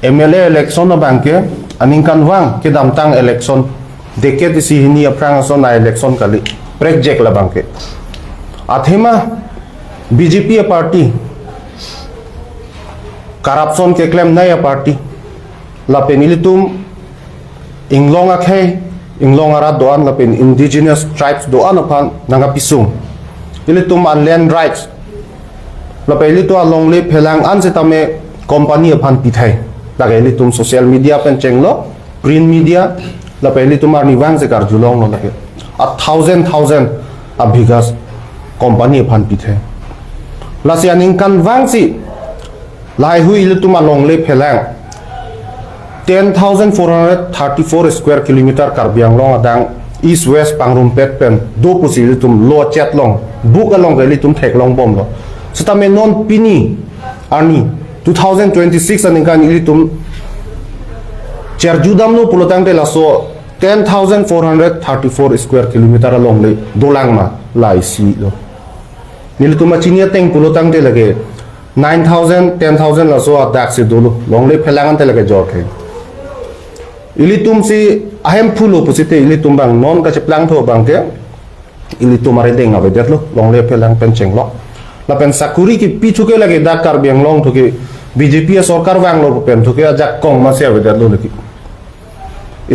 MLA election na bangke aning kanwang ke damtang election decade si hini aprang so na election kali project la bangke athema BJP party corruption ke claim naya party la penilitum inglong akhay inglong ara doan la pen indigenous tribes doan apan nanga pisung ilitum an land rights la pelito along le phelang an se tame company apan pithai la ilitum social media pen chenglo print media la pelitum arni wang se kar julong no lage a thousand abhigas company apan pithai la se aning kan wang si lai hui ilitum along le phelang 10,434 square kilometer Karbiang long adang east west pangrumpet pen do pusil tum lo chat long book along gali tum thek long bom lo sitame non pini ani 2026 aning kan ili tum cherjudam no pulotang de la so 10,434 square kilometer along le dolang ma lai si lo nil tum chinia teng pulotang de lage 9,000 10,000 la so adak se dolo long le phelangan te lage jor the ilitum si ahem phulo pusite ilitum bang non ka cheplang tho bang ke ilitum are deng ave detlo long le phelang pen chenglo la pen sakuri ki pichu ke lage dakar biang long thoke BJP sarkar wang lo pen thoke ajak kong ma se ave detlo leki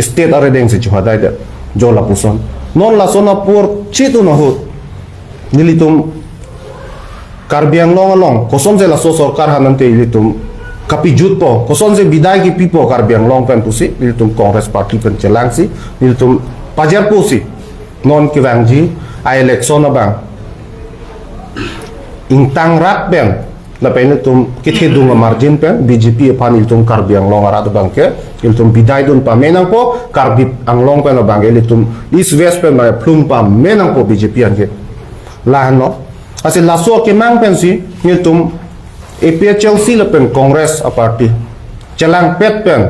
state are deng se chwa dai de jola puson non la sona pur chitu no hot nilitum karbiang long along kosom se la so sarkar hanante ilitum kapi jut po koson se bidai ki pipo karbiang long pen pusi nilitum congress party pen chelang si nilitum pajar pusi non ki wangji a election bang intang rat pen la pen nilitum kithe dunga margin pen BJP pan nilitum karbiang long arat bang ke nilitum bidai dun pa menang po karbi ang long pen bang nilitum east west pen ma plum pa menang po BJP an ke la no asil laso ke mang pen si nilitum APHLC lepen Congress a party celang pet pen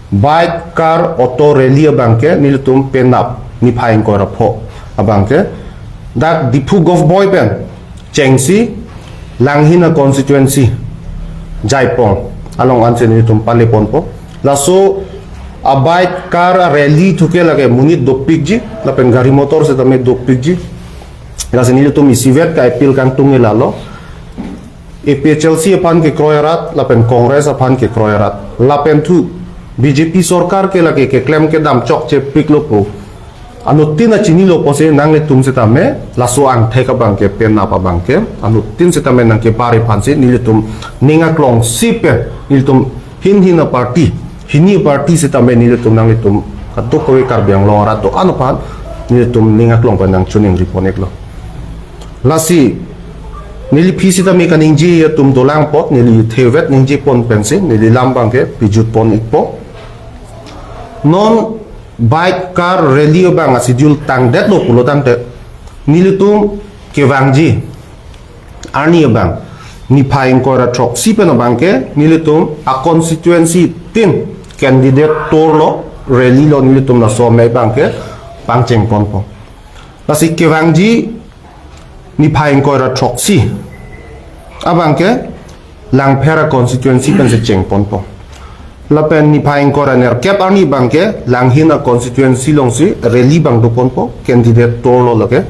bike car auto rally bangke nilitum penap ni phain ko rapho abangke dak dipu gov boy pen chengsi langhina constituency jaipong along anse nilitum palepon po laso a bike car rally thuke lage munit dopik ji lapen gari motor se tame dopik ji lase nilitum isivet ka appeal kang tunge lalo APHLC apan ke kroyarat lapen Congress apan ke kroyarat lapen thu BJP sarkar ke lage ke claim ke dam chok che piklo po anutin a chini lo pose nangle tum se tame laso ang theka bang ke pen na pa bang ke anutin se tame nang ke pare phanse nilitum ninga klong sipe nilitum hin a party hini party se tame nilitum nang litum kato ko karbiang lo rat do anupan nilitum ninga klong pa nang chuning riponek lo lasi nili phisi ta me kaningji tum dolang pot nili thevet ningji pon pensi nili lambang ke pijut pon ikpo non bike car rally bang schedule tang det lo pulo tang te nili tum ke wangji ani bang ni phaing ko ra thok si pen bang ke nili tum a constituency tin candidate tor lo rally lo nili tum na so me bang ke pangcheng pon po la si ke wangji ni phaing ko ra thok si abang ke lang phera constituency pen se cheng pon po la pen ni phaing ko ra ner kep ani bang ke lang hina constituency long si rally bang do pon po candidate tor lo lage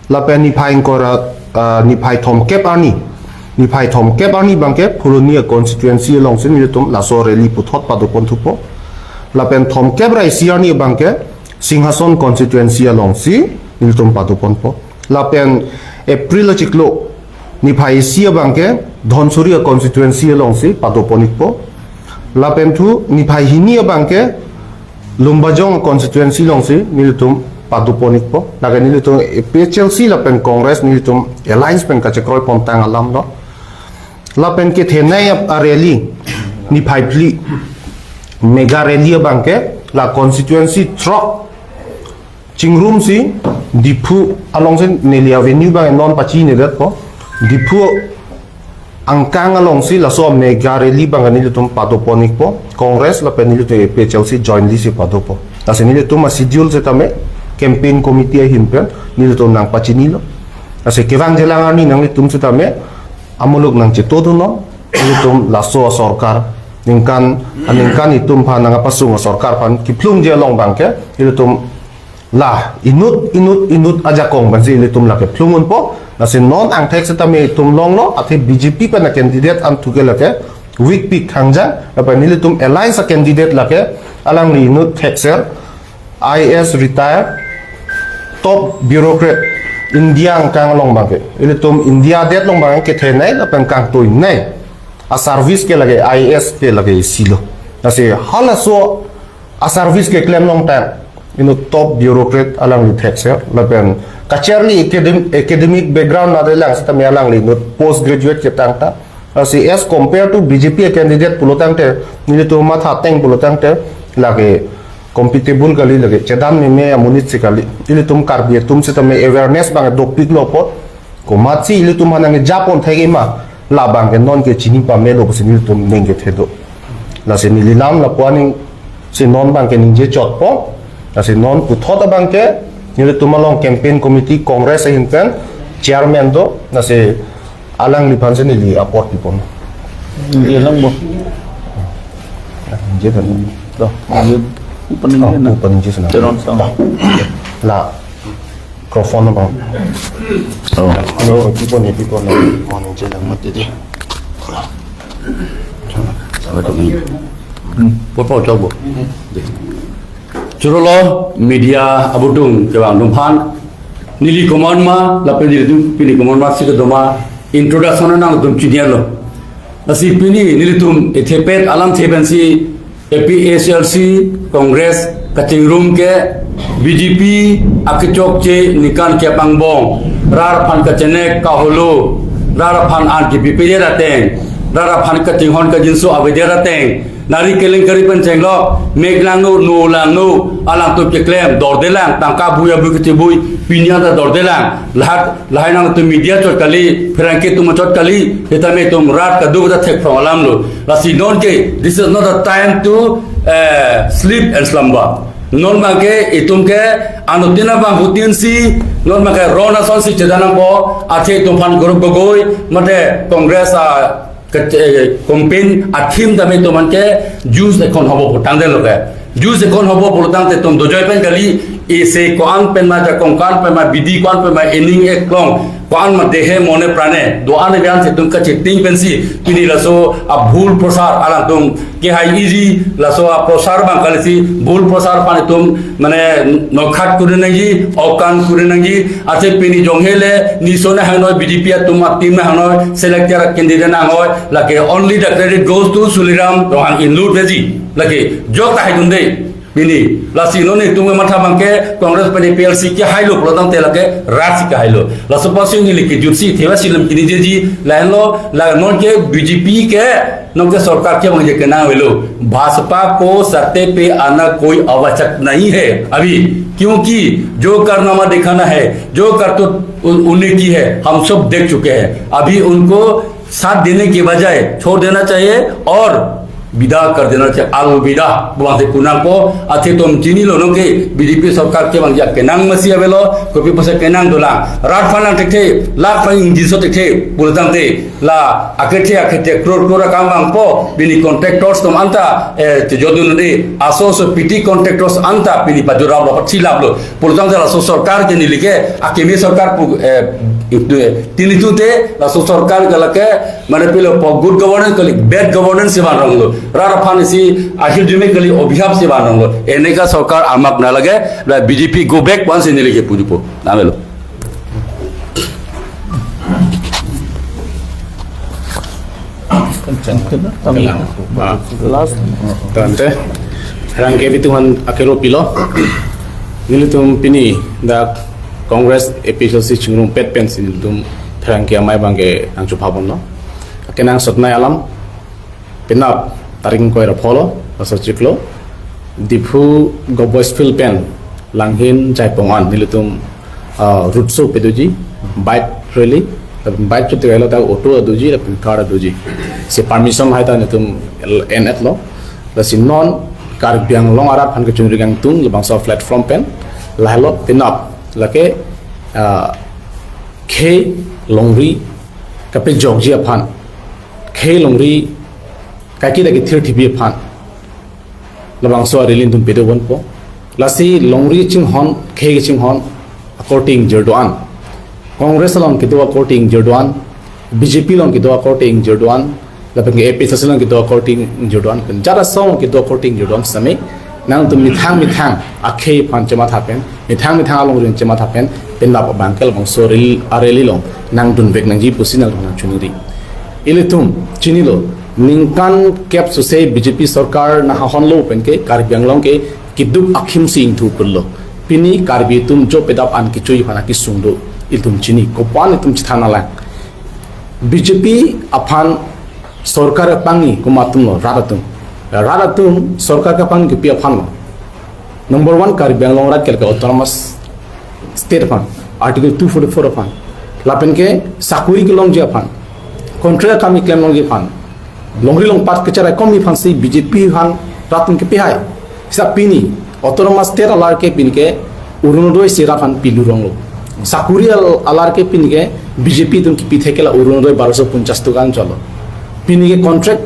la pen ni phaing ko ra ni phai thom kep ani ni phai thom kep ani bang ke phulonia constituency long si ni tum la so rally puthot pa do pon thu po la pen thom kep rai si ani bang ke singhason constituency long si ni tum pa do pon po la pen April chiklo ni phai sia bangke dhonsuri constituency long si padoponik po la pen thu ni phai hinia bangke lumbajong constituency long si nilitum padoponik po laga nilitum PHLC la pen Congress nilitum alliance pen ka chekroi pontang alam no la pen ke thenai a rally ni phai pli mega rally bangke la constituency truck chingrum si dipu along sen neli avenue bang non pachi ne dat po dipu angkang along si la som ne gareli bang ni tum padoponik po Congress la pen ni tu PHLC jointly si padopo ta se ni tu ma schedule se tame campaign committee hin pen ni tu nang pachi ni lo ta se kevang jelang ni nang tum se tame amuluk nang che todo no ni tum la so sarkar ningkan itum phan nanga pasung sarkar phan ki phlum je long bangke ilutum la inut ajakong banji ilutum la ke phlungun po na sin non ang thek setame itum long no athe BJP pa na candidate an thuke la ke week pick khangja apa nilitum alliance candidate la ke alang li inut thek ser IS retire top bureaucrat India ang kang long bangke ilutum India det long bangke ke the nai apan kang toi nai a service ke lage IS ke lage silo nasi hala so a service ke claim long time inu top bureaucrat alang li thek ser lapen kacharli academic background na de lang sa mi alang li post graduate ke tang ta asi as compared to BJP candidate pulotang te ni to ma tha teng pulotang te lage compatible gali lage chedam ni me municipally ili tum karbi tum se tame awareness bang dok pik lo pot ko ma chi ili tum hanang japon thegi ma la bang ke non ke chini pa me lo se ni tum neng ke thedo la se ni lam la pawani se non bang ke ning je chot po la se non pu thot bang ke ni tum long campaign committee congress in pen chairman do na se alang li phan se ni li aport pi pon ni lang mo je dan do opening na opening je sana turn on sound la microphone bang no people na on je lang mat de Bapak coba. Curolo media abudung kebang dumpan nili command ma lapel di tu pini command ma sih kedoma introduction na dum cinian lo. Nasi pini nili tum ethepet alam thebensi APSLC Congress kating room ke BJP akicok ce nikan ke pangbong rar pan kacenek kahulu rar pan an ki pipire rateng rar pan kating hon ka jinsu abide rateng nari keleng kari penceng lo meglangu no langu alang tu ke klem dordelang tangka buya bu ketibui pinya da dordelang lahat lahainang tu media chot kali franke tu machot kali etame tum rat ka dugda thek from alam lo lasi non ke this is not a time to sleep and slumber non make itum ke anutina bang hutin si non make rona son si chedana bo athe tumfan group gogoi mate congress campaign athim dame to man ke juice ekon hobo potang de loge juice ekon hobo potang te tum dojoi pen kali ese koan pen ma ja konkan pen ma bidi koan pen ma ening ek klong koan ma dehe mone prane do ane bian se tum ka chiting pen si pini laso a bhul prosar ala tum ke hai easy laso a prosar bang kali si bhul prosar pane tum mane nokhat kure nangi okan kure nangi ate pini jonghele ni sone hanoi bdp tum team hanoi selector candidate na hoi lake only the credit goes to Suliram Rohan in Lut Veji lake jok ta hai dunde bini lasi noni tunga matha bangke congress pani PLC ke hailo prodam te lake rasi ke hailo laso pasing ni liki jutsi thewa silam kini jeji lailo la non ke BJP के नौके सरकार के मुझे कहना है भाजपा को सत्ते पे आना कोई आवश्यक नहीं है अभी क्योंकि जो कारनामा दिखाना है जो करतूत उन्हें की है हम सब देख चुके हैं अभी उनको साथ देने के बजाय छोड़ देना चाहिए और विदा कर देना चाहिए अलविदा बुआते कुनांग को अथे तुम चीनी लोगों के बीजेपी सरकार के बंग जाके नांग मसीहा बेलो कोई पसे के नांग दोला रात फाना टेके लाख फाइन जिसो टेके बुलतांग ते ला अकेटे क्रोर काम बांग पो बिनी कॉन्ट्रैक्टर्स तुम अंता जोदुन ने आसोस पीटी कॉन्ट्रैक्टर्स अंता बिनी पाजुरा लो छिलाब लो बुलतांग ला सो सरकार के निलिके आकेमी सरकार तिनी तुते ला सो सरकार गलके माने पेलो गुड गवर्नेंस कली बैड गवर्नेंस से बान रंगलो रारा फाने सी आखिर जुमे कली अभिशाप से बान रंगलो एने का सरकार आमक ना लगे बीजेपी गो बैक वन से निलिके पुजुपो नामेलो last tante rangke bituhan akero pilo nilitum pini da congress episode chungrum pet pencil dum rangke amai bangke angchu phabon no kenang sotnai alam pinap taring koi ra pholo aso chiklo dipu gobois fil pen langhin jaipongan nilitum rutso pedoji bike rally bike चुते गलो ता auto दुजी र car दुजी से permission हाय ता तुम एन एट लो लसि नॉन कार बियांग लोंग आरा फन के चुंगरि गांग तुम लबांग सा प्लेटफॉर्म पेन लाहलो पिनअप लके खे लोंगरी कपे जोगजी अफान खे Longri kaki dagi thir thibi phan labang so relin tum pedo bon po lasi longri ching hon khege ching hon according jerdoan congress long kido according jerdoan bjp long kido according jerdoan lapeng ap sasalong kido according jerdoan jara song kido according jerdoan same nang tum mithang akhe phan chama thapen mithang along rin chama thapen pen lap bangkel bang so rel areli long nang dun bek nang ji pusinal nang chuniri ilitum chinilo ningkan cap su se bjp sarkar na hon lo pen ke karbi anglong ke kiduk akhim sing thu pullo pini karbi tum jo pedap an ki chui phana ki sungdo iltum chini ko pan tum chithana la bjp aphan sarkar pangi kumatum lo radatum sarkar ka pang ki pi aphan lo number 1 karbi anglong ra kel ka autonomous state aphan article 244 aphan lapen ke sakuri ki long je aphan contract kami claim long ge aphan longri long pat kecara komi phansi bjp han ratun ke pihai sa pini autonomous state alar ke pin ke urunodoi sira phan pilurong lo sakuri alar ke pin ke bjp tum ki pithekela urunodoi 1250 tukan cholo pini ke contract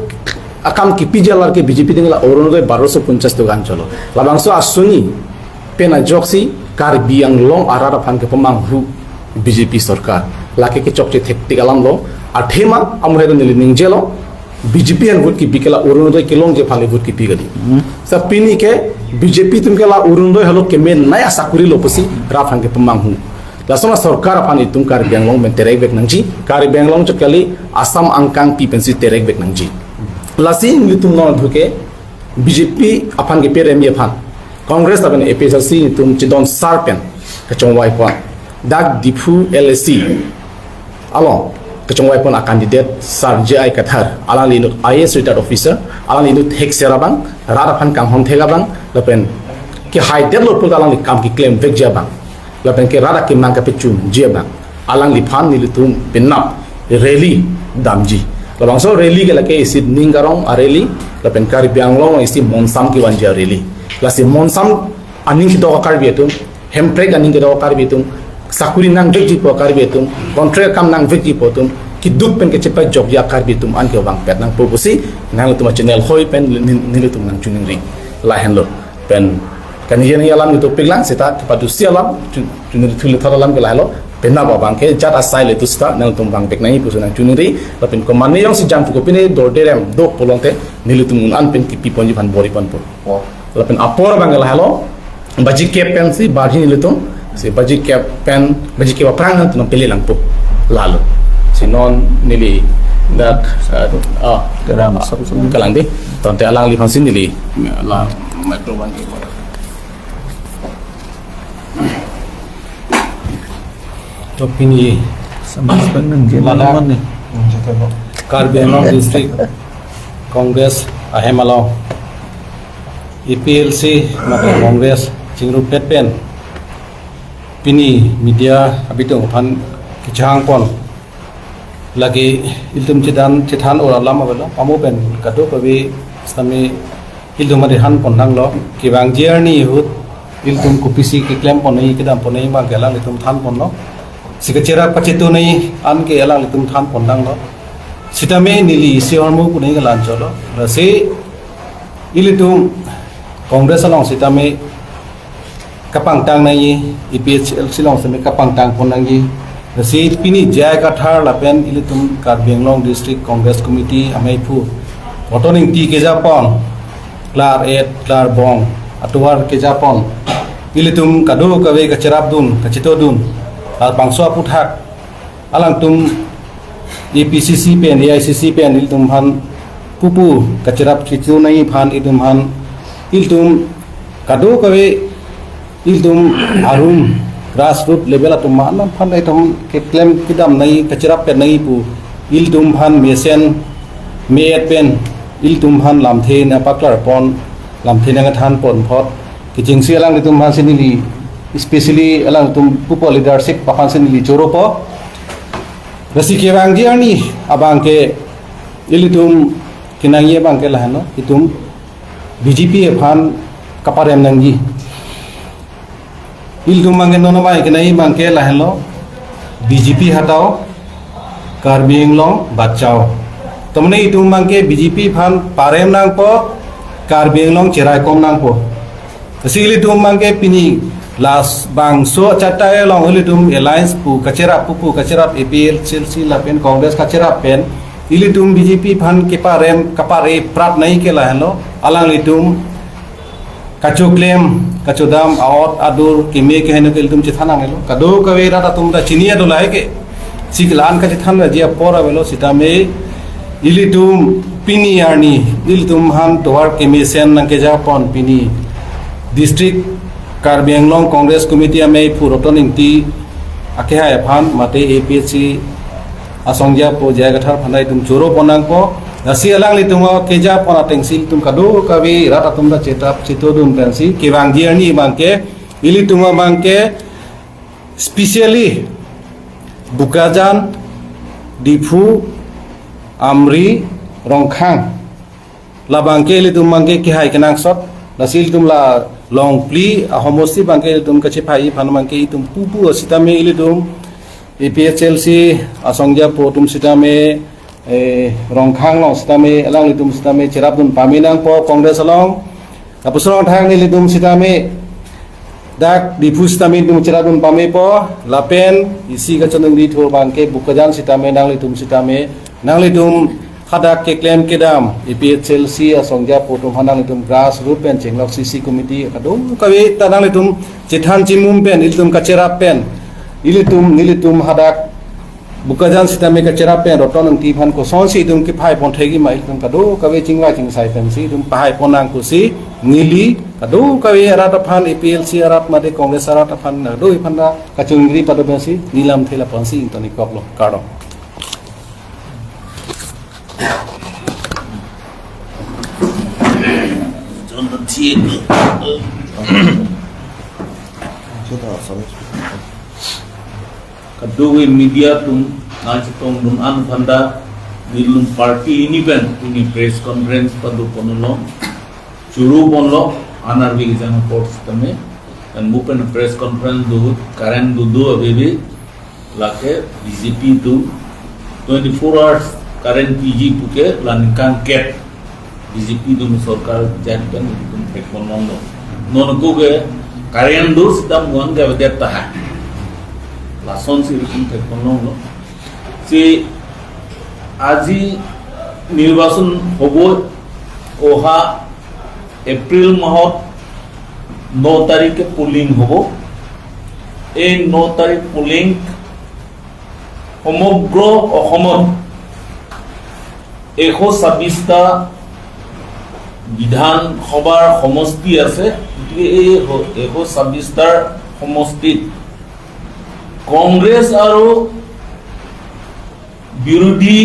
akam ki pj alar ke bjp dingla urunodoi 1250 tukan cholo labangso asuni pena joksi karbi ang long arara phan ke pamang hu bjp sarkar lake ke chokche thekti alam lo athema amre nili ningjelo BJP and vote ki bikela urunodoi ke long je phale vote ki pigadi sa pini ke BJP tum ke la urunodoi halo ke men naya sakuri loposi ra phang ke pamang hu lasona sarkar apani tum kar benglong men terek bek nangji kar benglong chakali asam angkang pi pensi terek bek nangji lasi litum no dhuke BJP apan ke perem ye phan congress apan APSC tum chidon sarpen ka chongwai pa dak dipu LSC along kecongwai pun candidate sar JI Kathar alang linut IAS retired officer alang linut hek serabang rarapan kang hon thega bang lapen ki high deadload pun alang li kam ki claim vek ja bang lapen ke rara ki mang ka pechum je bang alang li phan ni litum pinap rally damji labang so rally ke lake isit ningarong areli lapen kari bianglong isi monsam ki wanja rally lasi monsam aning ki do kar bietum hempreg aning ki do kar bietum sakuri nang vekji po kar bietum contract kam nang vekji potum ki duk pen ke cepat job ya kar bietum an ke bang pet nang poposi nang tuma channel hoi pen nilutum nang chuning ring la henlo pen kan yen yalam itu piglang seta padu sialam chuning thul tharalam ke la helo pen na bang ke jat asai le tusta nang tum bang pek nang pusu nang chuning ri la pen ko mani yang si jam ko pine dor derem do polonte nilutum an pen ki pi ponji ban bori pan po la pen apor bang la helo baji ke pen si baji nilutum si baji ke pen baji ke prang tu pili lang po lalu si non nili dak kalang di tonte alang li fansin nili la micro ban ke to pini sama sebenarnya dia lawan ni Karbi Anglong district congress ahemalo EPLC mata congress chingru petpen pini media abitong phan kichang pon lagi iltum chitan ora lama belo pamu pen kado kabi sami iltum mari han pon nang lo kibang journey hut iltum kupisi ki claim pon nei kidam pon nei ma gelang iltum than pon no sikachera pachitu nei an ke elang iltum than pon nang lo sitame nili siormu kunai galan cholo rase ilitum congress along sitame kapang tang nai EPHL silong same kapang tang pon nang gi rase pini jai kathar lapen ilitum Karbi Anglong district congress committee amai phu voting ti ke japon klar 8 klar bong atuar ke japon ilitum kadu kawe kacerap dun kacito dun al bangso puthak alang tum EPCC pen AICC pen ilitum han pupu kacerap kitu nai phan ilitum han ilitum kadu kawe ilitum arum grassroots level atum man phan ai thom ke claim kidam nai kacerap pen nai pu ilitum phan mesen met pen ilitum phan lamthe na paklar pon lamthe na than pon phot ki jingsi alang ilitum phan sinili especially alang tum pupo leadership papan sinili choropo rasi ke bang diani abang ke ilitum kinang ye bang ke lahano itum BJP phan kaparem nangji iltum mangen nono mai ke nai bang ke lahelo BJP hatao Karbi Anglong bachao तमने इतुम मांगे BJP फान पारेम नांग पो कार्बी आंगलंग चेराय कम नांग पो सिगली तुम मांगे पिनी लास बांगसो चाटाय लॉन्ग इली तुम अलायंस पु कचेरा एपीएल चेल्सी लापेन कांग्रेस कचेरा पेन इली तुम बीजेपी फान के कपारे प्रात नहीं के लाहलो अलांग इली तुम कचो क्लेम कचो दाम आवत आदुर किमे के हेनो के तुम चिथाना गेलो कदो कवे राता तुम दा चिनिया दो लाए के सिगलान का चिथान जिया पोरा वेलो सीता में इली तुम पिनी यानी इली तुम हान तोहार किमे सेन नंके जापन पिनी डिस्ट्रिक्ट कार्बी आंगलंग कांग्रेस कमिटी में पुरतन इंती आखेहा एफान माते एपीएससी असंज्ञा पो जयगठार फनाई तुम चोरो पनांग पो दसी अलांग li तुम केजा पना टेंसिल तुम कदो कवि राता तुम दा चेताप चितो दुम पेंसी केवांग जियानी बांके इली तुम बांके स्पेशली बुकाजान डिफु आमरी रंखांग लाबांके इली तुम बांके केहाय केनांग सत दसी तुम ला लॉन्ग प्ली होमोसी बांके तुम कचे फाई फान बांके तुम पुपु असिता में इली तुम एपीएचएलसी असंज्ञा पो तुम सिता में रंखांग लो सिता में अलांग तुम सिता में चेराप तुम पामिनांग पो कांग्रेस अलांग अपुसरंग थांग नि तुम सिता में दाक डिफु सिता में तुम चेराप तुम पामे पो लापेन इसी गचनंग रि थो बांके बुकजान सिता में नांगलि तुम सिता में नांगलि तुम खादा के क्लेम के दाम एपीएचएलसी असंज्ञा पो तुम हानांग तुम ग्रास रूट पेन चेंगलक सीसी कमिटी कदो कवे तानांगलि तुम चिथान चिमुम पेन इल तुम कचेराप पेन निली तुम हादाक बुकाजान सिता में कचेरा पेन रटन अंती फान को सोंसी तुम के फाइ पन्थेगी माइल तुम कदो कवे चिंगवा चिंग साइ पेनसी तुम पाहाय पनांग कुसी नीली कदो कवे अरात फान एपीएलसी अरात मादे कांग्रेस अरात फान दो फानदा कचुंगरी पदबेसी नीलाम थेला पंसी इंतनी कपलो काडो Kadui media tum ngajitong dum an phanda nilum party ini ben ini press conference padu ponulo churu bonlo anarvi jana ports tame and mupen press conference do current do abebi lake BJP tu 24 hours current PG puke lankan cap BJP dum sarkar jantan dum pekonono non ko ge current do sidam wanga vedeta ha लासन से रकम technology से আজি নির্বাচন হব ওহা April মাহত 9 তারিখে polling হব এই 9 তারিখ পোলিং সমগ্র অসমত 126টা বিধান সভাৰ সমষ্টি আছে এই 126টাৰ সমষ্টিত कांग्रेस और विरोधी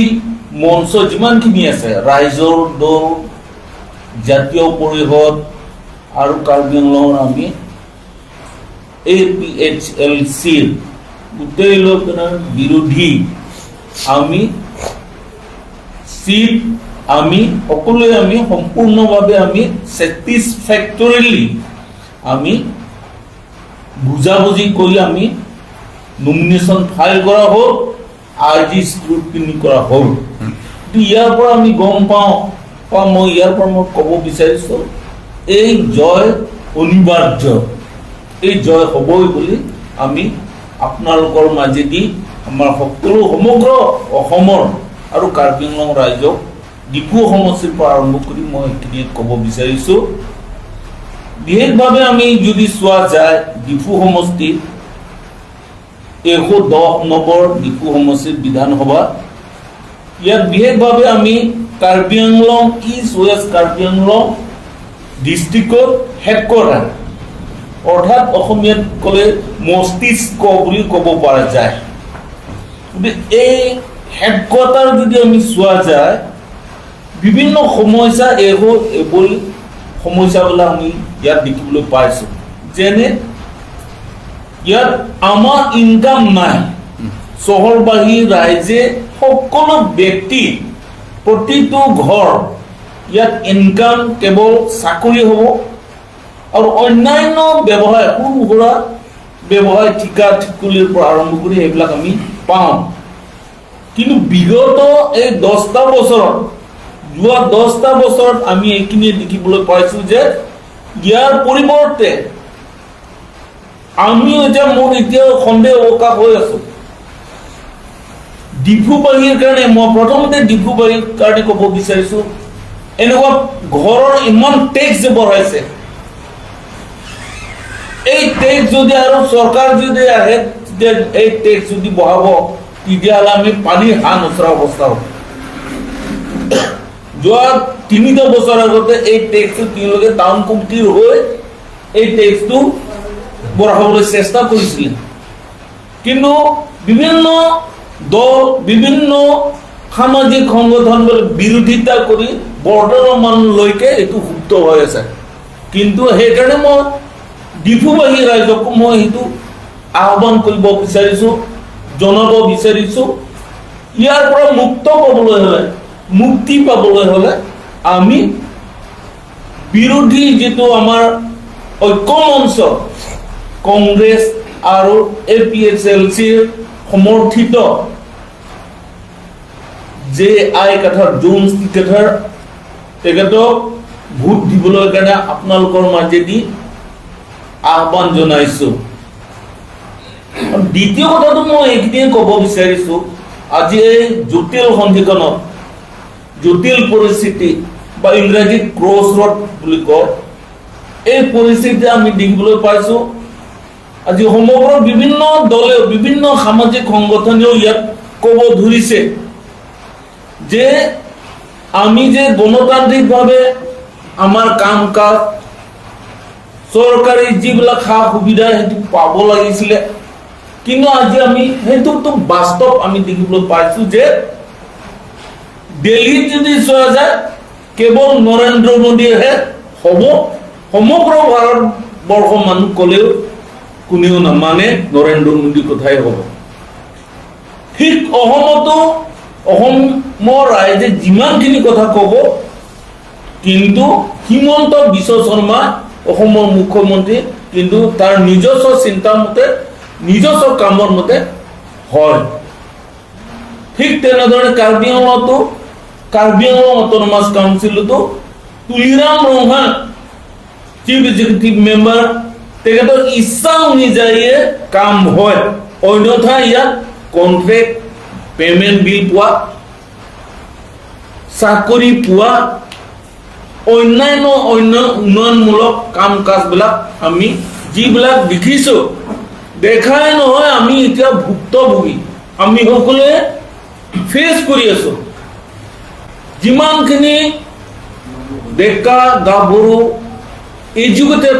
मंच जिमान खिनि আছে राइजर दल জাতীয় পৰিষদ আৰু কাৰ্বি আংলঙৰ আমি एपीएचएलसी গোটেই লোকনৰ বিৰোধী আমি সিট আমি সকলোৱে আমি সম্পূৰ্ণভাৱে আমি স্যাটিসফ্যাক্টৰিলি আমি বুজাবুজি কৰি আমি नॉमिनेशन फाइल करा हो आज स्क्रूटनी करा हो ইয়াৰ পৰা আমি গম পাওঁ মই ইয়াৰ পৰা মই ক'ব বিচাৰিছো এই জয় অনিবাৰ্য এই জয় হ'বই বুলি আমি আপোনালোকৰ মাজেদি আমাৰ সকলো সমগ্ৰ অসমৰ আৰু কাৰ্বি আংলং ৰাজ্যক ডিপু সমষ্টিৰ পৰা আৰম্ভ কৰি মই এখিনি ক'ব বিচাৰিছো বিশেষভাৱে আমি যদি চোৱা যায় ডিপু সমষ্টি 110 নম্বৰ ডিপু সমষ্টিৰ বিধানসভা ইয়াত বিশেষভাৱে আমি কাৰ্বি আংলং ইষ্ট ওয়েষ্ট কাৰ্বি আংলং ডিস্ট্ৰিক্টৰ হেডকোৱাৰ্টাৰ অৰ্থাৎ অসমীয়াত ক'লে মস্তিষ্ক বুলি ক'ব পৰা যায় এই হেডকোৱাৰ্টাৰ যদি আমি চোৱা যায় বিভিন্ন সমস্যা এইবোৰ সমস্যাবিলাক আমি ইয়াত দেখিবলৈ পাইছো যেনে ইয়াত আমাৰ ইনকাম নাই চহৰবাসী ৰাইজে সকলো ব্যক্তি প্ৰতিটো ঘৰ ইয়াত ইনকাম কেৱল চাকৰি হ'ব আৰু অন্যান্য ব্যৱসায় সৰু সুৰা ব্যৱসায় ঠিকা ঠিকুলিৰ পৰা আৰম্ভ কৰি এইবিলাক আমি পাওঁ কিন্তু বিগত এই 10টা বছৰত যোৱা 10টা বছৰত আমি এইখিনি দেখিবলৈ পাইছো যে ইয়াৰ পৰিৱৰ্তে আমি এতিয়া মোৰ এতিয়াও সন্দেহ অৱকাশ হৈ আছো ডিফুবাৰীৰ কাৰণে মই প্ৰথমতে ডিফুবাৰীৰ কাৰণে ক'ব বিচাৰিছো এনেকুৱা ঘৰৰ ইমান টেক্স যে বঢ়াইছে এই টেক্স যদি আৰু চৰকাৰ যদি আহে যে এই টেক্স যদি বঢ়াব তেতিয়াহ'লে আমি পানীৰ হাঁহ নচৰা অৱস্থা হ'ব যোৱা 3টা বছৰ আগতে এই টেক্সটো তেওঁলোকে টাউন কমিটিৰ হৈ এই টেক্সটো বঢ়াবলৈ চেষ্টা কৰিছিলে কিন্তু বিভিন্ন দল বিভিন্ন সামাজিক সংগঠনবোৰ বিৰোধিতা কৰি বৰ্তমানলৈকে এইটো সুপ্ত হৈ আছে কিন্তু সেইকাৰণে মই ডিফুবাহী ৰাইজক মই সেইটো আহ্বান কৰিব বিচাৰিছো জনাব বিচাৰিছো ইয়াৰ পৰা মুক্ত পাবলৈ হ'লে মুক্তি পাবলৈ হ'লে আমি বিৰোধী যেটো আমাৰ ঐক্য মঞ্চ কংগ্ৰেছ আৰু এপিএছএলচিৰ সমৰ্থিত যে আই কাঠাৰ জোন কাঠাৰ তেখেতক ভোট দিবলৈ কাৰণে আপোনালোকৰ মাজেদি আহ্বান জনাইছো দ্বিতীয় কথাটো মই এইখিনিয়ে ক'ব বিচাৰিছো আজি এই জটিল সন্ধিখনত জটিল পৰিস্থিতি বা ইংৰাজীত ক্ৰছ ৰোড বুলি কয় এই পৰিস্থিতি আমি দেখিবলৈ পাইছো আজি সমগ্ৰ বিভিন্ন দলে বিভিন্ন সামাজিক সংগঠনেও ইয়াত ক'ব ধৰিছে যে আমি যে গণতান্ত্ৰিকভাৱে আমাৰ কাম কাজ চৰকাৰী যিবিলাক সা সুবিধা সেইটো পাব লাগিছিলে কিন্তু আজি আমি সেইটোতো বাস্তৱ আমি দেখিবলৈ পাইছো যে দিল্লীত যদি চোৱা যায় কেৱল নৰেন্দ্ৰ মোদীহে হ'ব সমগ্ৰ ভাৰতবৰ্ষ মানুহ ক'লেও কোনেও নামানে নৰেন্দ্ৰ মোদীৰ কথাই হ'ব ঠিক অসমৰ ৰাইজে যিমানখিনি কথা ক'ব কিন্তু হিমন্ত বিশ্ব শৰ্মা অসমৰ মুখ্যমন্ত্ৰী কিন্তু তাৰ নিজস্ব চিন্তা মতে নিজস্ব কামৰ মতে হয় ঠিক তেনেদৰে কাৰ্বি আংলং অট'নমাছ কাউন্সিলতো Tuliram Ronghang chief executive member তেখেতৰ ইচ্ছা অনুযায়ী কাম হয় অন্যথা ইয়াত কন্ট্ৰেক্ট পেমেন্ট বিল পোৱা চাকৰি পোৱা অন্যান্য উন্নয়নমূলক কাম কাজবিলাক আমি যিবিলাক দেখিছো দেখাই নহয় আমি এতিয়া ভুক্তভোগী আমি সকলোৱে ফেচ কৰি আছো যিমানখিনি ডেকা গাভৰু এডুকেটেড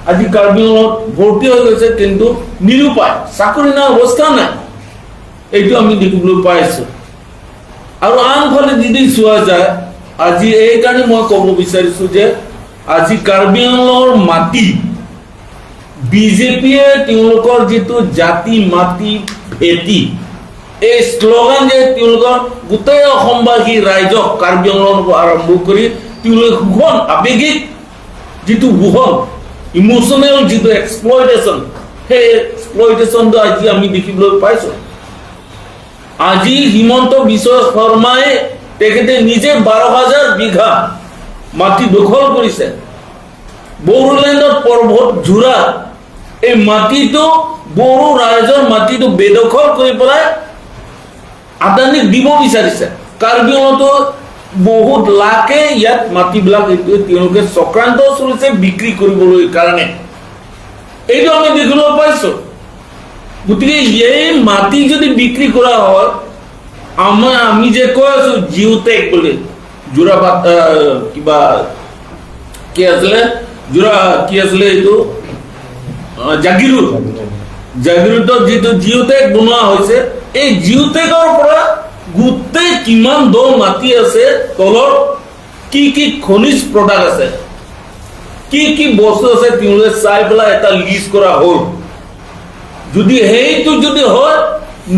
আজি কাৰ্বি আংলঙত ভৰ্তি হৈ গৈছে কিন্তু নিৰুপায় চাকৰি নাই অৱস্থা নাই এইটো আমি দেখিবলৈ পাইছো আৰু আনফালে যদি চোৱা যায় আজি এইকাৰণে মই ক'ব বিচাৰিছো যে আজি কাৰ্বি আংলঙৰ মাটি বিজেপিয়ে তেওঁলোকৰ যেটো জাতি মাটি ভেটি এই শ্লোগান যে তেওঁলোকৰ গোটেই অসমবাসী ৰাইজক কাৰ্বি আংলঙৰ আৰম্ভ কৰি তেওঁলোকে সুখন আৱেগিক যেটো বুহন ইমোশনেল যেটো এক্সপ্লইটেশন সেই এক্সপ্লইটেশনটো আজি আমি দেখিবলৈ পাইছো আজি হিমন্ত বিশ্ব শৰ্মাই তেখেতে নিজে 12,000 বিঘা মাটি দখল কৰিছে বড়োলেণ্ডৰ পৰ্বত জোৰা এই মাটিটো বড়ো ৰাইজৰ মাটিটো বেদখল কৰি পেলাই আদানীক দিব বিচাৰিছে কাৰ্বি আংলঙতো বহুত লাখে ইয়াত মাটিবিলাক তেওঁলোকে চক্ৰান্ত চলিছে বিক্ৰী কৰিবলৈ কাৰণে এইটো আমি দেখিবলৈ পাইছো গতিকে এই মাটি যদি বিক্ৰী কৰা হয় আমি যে কৈ আছো জিওটেক বুলি জোৰাবাট কিবা কি আছিলে এইটো জাগিৰোডত যেটো জিওটেক বনোৱা হৈছে এই জিওটেকৰ পৰা গোটেই কিমান দল মাটি আছে তলৰ কি খনিজ প্ৰডাক্ট আছে কি বস্তু আছে তেওঁলোকে চাই পেলাই এটা লিষ্ট কৰা হ'ল যদি সেইটো যদি হয়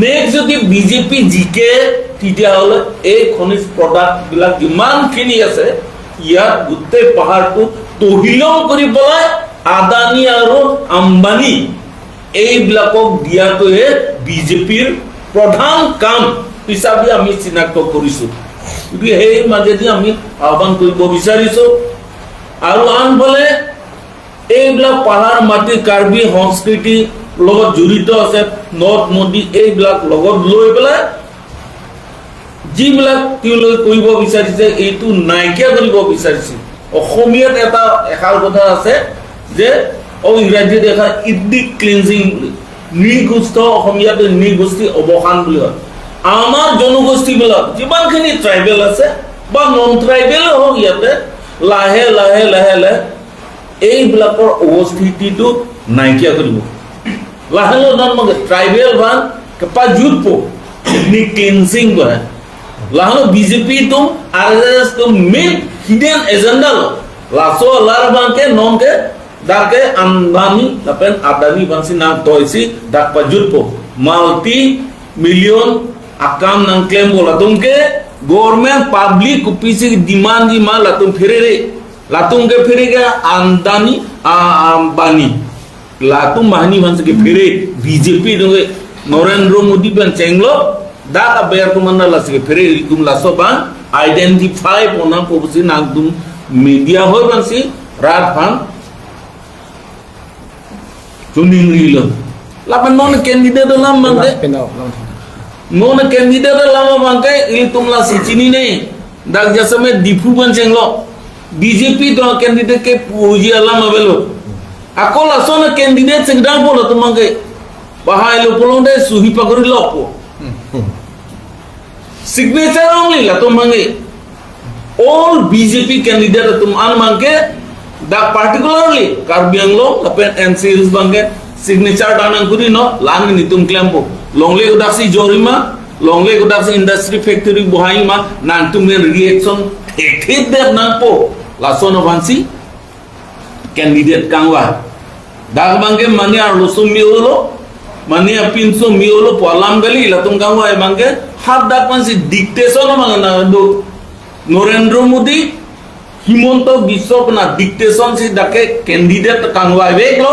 নেক্সট যদি বিজেপি জিকে তেতিয়াহ'লে এই খনিজ প্ৰডাক্ট বিলাক যিমানখিনি আছে ইয়াত গোটেই পাহাৰটো তহিলং কৰি পেলাই আদানী আৰু আম্বানী এইবিলাকক দিয়াটোহে বিজেপিৰ প্ৰধান কাম হিচাপে আমি চিনাক্ত কৰিছোঁ গতিকে সেই মাজেদি আমি আহ্বান কৰিব বিচাৰিছোঁ আৰু আনফালে এইবিলাক পাহাৰ মাটি কাৰ্বি সংস্কৃতি লগত জড়িত আছে নদ নদী এইবিলাক লগত লৈ পেলাই যিবিলাক তেওঁলোকে কৰিব বিচাৰিছে এইটো নাইকিয়া কৰিব বিচাৰিছে অসমীয়াত এটা এষাৰ কথা আছে যে ইংৰাজীত দেখা ইথনিক ক্লিনজিং নৃগোষ্ঠ অসমীয়াত নৃগোষ্ঠী অৱসান বুলি কয় আমাৰ জনগোষ্ঠীবিলাক যিমানখিনি ট্ৰাইবেল আছে বা নন ট্ৰাইবেল হওক ইয়াতে লাহে লাহে লাহে লাহে এইবিলাকৰ অৱস্থিতিটো নাইকিয়া কৰিব লাহে লাহে ট্ৰাইবেল ভান কাপাজুত ইথনিক ক্লিনজিং কৰে লাহে বিজেপি তুম আৰএছএছ তুম মেইন হিডেন এজেন্ডা লো লাসো লারবাंके नोंके दाके अंबानी तपेन अदानी बंसी नाम तोइसी दाक पजुटपो मल्टी मिलियन अकाम नंग क्लेम बोला तुमके गवर्नमेंट पब्लिक कुपीसी डिमांड जी मा लातुम फिरे रे लातुम के फिरे के अंदानी अंबानी लातुम महनी बंसी के फिरे बीजेपी दोगे नरेंद्र मोदी बन चेंगलो दाक अबेर तुमन्ना लासी के फिरे तुम लासो बां आइडेंटिफाई पोना पोसी नाग तुम media hoy bansi rat fan tuning rilo lapan non candidate dalam bangke non candidate dalam bangke ini tumla sicini ne dak jasa me dipu banceng lo BJP to candidate ke puji alam abelo ako la sona candidate segdang polo tumangke bahai lo polong de suhi pagori lo po signature only la tumangke all BJP candidate तुम आन मांगे दा particularly Karbi Anglong अपन NCS बांगे signature डानन कुरी no लांग नि तुम claim पो लोंगले उदासी जोरिमा लोंगले उदासी industry factory बुहाई मा नान तुम ने reaction ठेठे दे नान पो लासो नो भांसी candidate कांगवा दा बांगे माने आर लोसो मियोलो माने अपिनसो मियोलो पोलाम गली ला तुम कांगवा बांगे हाथ दा पांसी dictation मांगे ना दो नरेंद्र मोदी हिमंत बिश्व ना डिक्टेशन से दके कैंडिडेट कांगवा वेगलो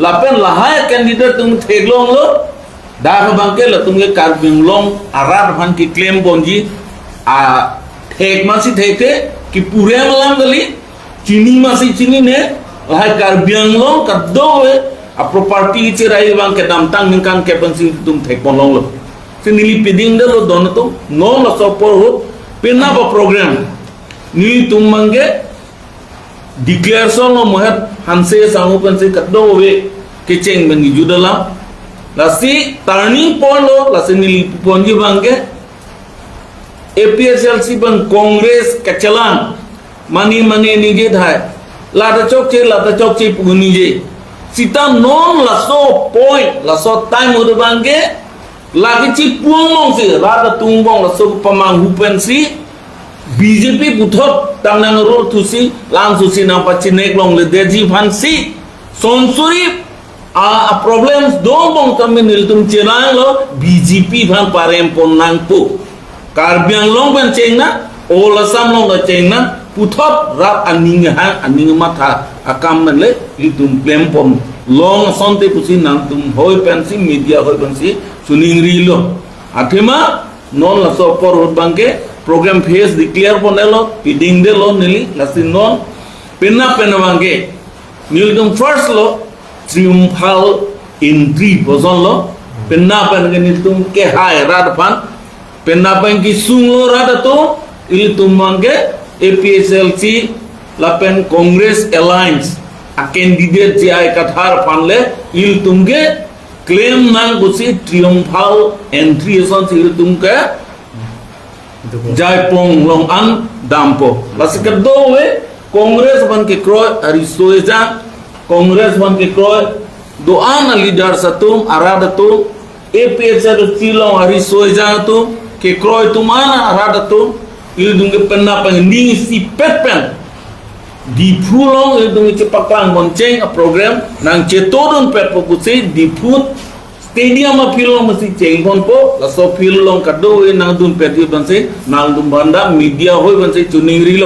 लापेन लहाय कैंडिडेट तुम थेगलो लो दाग बांके ल तुमके कारबिंगलोंग आरार भान की क्लेम बोंजी आ थेग मासी थेके कि पूरे मलाम गली चीनी मासी चीनी ने लहाय कारबिंगलोंग कद्दो वे आ प्रॉपर्टी चिराई बांके दामतांग निकान के पंसी तुम थेग बोलोंग लो से नीली पिडिंग दे लो दोनों तो नो ल सपोर हो पिना बा प्रोग्राम नी तुम मंगे डिक्लेरेशन लो महत हंसे सांगो पंसे कद्दो वे के चेंग बंगी जुदला लसी टर्निंग पॉइंट लो लसी नीली पोंजी बांगे APSLC बन कांग्रेस कचलान मनी मनी निजे थाय लाता चौक चे पुगनीजे Sita non लसो point लसो time ud बांगे lagi ci puang mong si rada tungbong la so pamang hupen si BJP puthot tang nang ro tu si lang su si na pa chinek long le deji phan si sonsuri a problems dong bong tamen nil tum chenang lo BJP phan parem pon nang pu karbiang long ben cheng na ola sam long da cheng na puthot rat aning matha akam men le litum plem pon long sonte pusi nang tum hoy pensi media hoy pensi सुनिंग रीलो आठेमा नॉन लसो पर होत बांके programme face declare बनेलो पिडिंग दे लो नेली लसी नॉन पेना बांके नीलगम फर्स्ट लो ट्रियम्फल एंट्री बजन लो पेना पेनगे नील तुम के हाय रात फान पेना की सुंगलो रात तो इल तुम बांके APSLC लापेन कांग्रेस अलायंस आ कैंडिडेट जे आय कथार फानले इल तुमगे क्लेम नांग गुसी ट्रियम्फल एंट्री सन सिल तुमके जाय पोंग लोंग अन दाम्पो लसक दो वे कांग्रेस बन के क्रोय अरिसोजा कांग्रेस बन के क्रोय दो आन लीडर सतुम आराद तुम APSL सिलो अरिसोजा तुम के क्रोय तुम आन आराद तुम इल दुंगे पन्ना पंगी सी पेटपेन di phulong itu cepakang bonceng a program nang cetodon pet fokusi di food stadium a philong mesti ceng bon po la so philong kado nang dun pet bonse nang dum banda media hoi bonse chuning rilo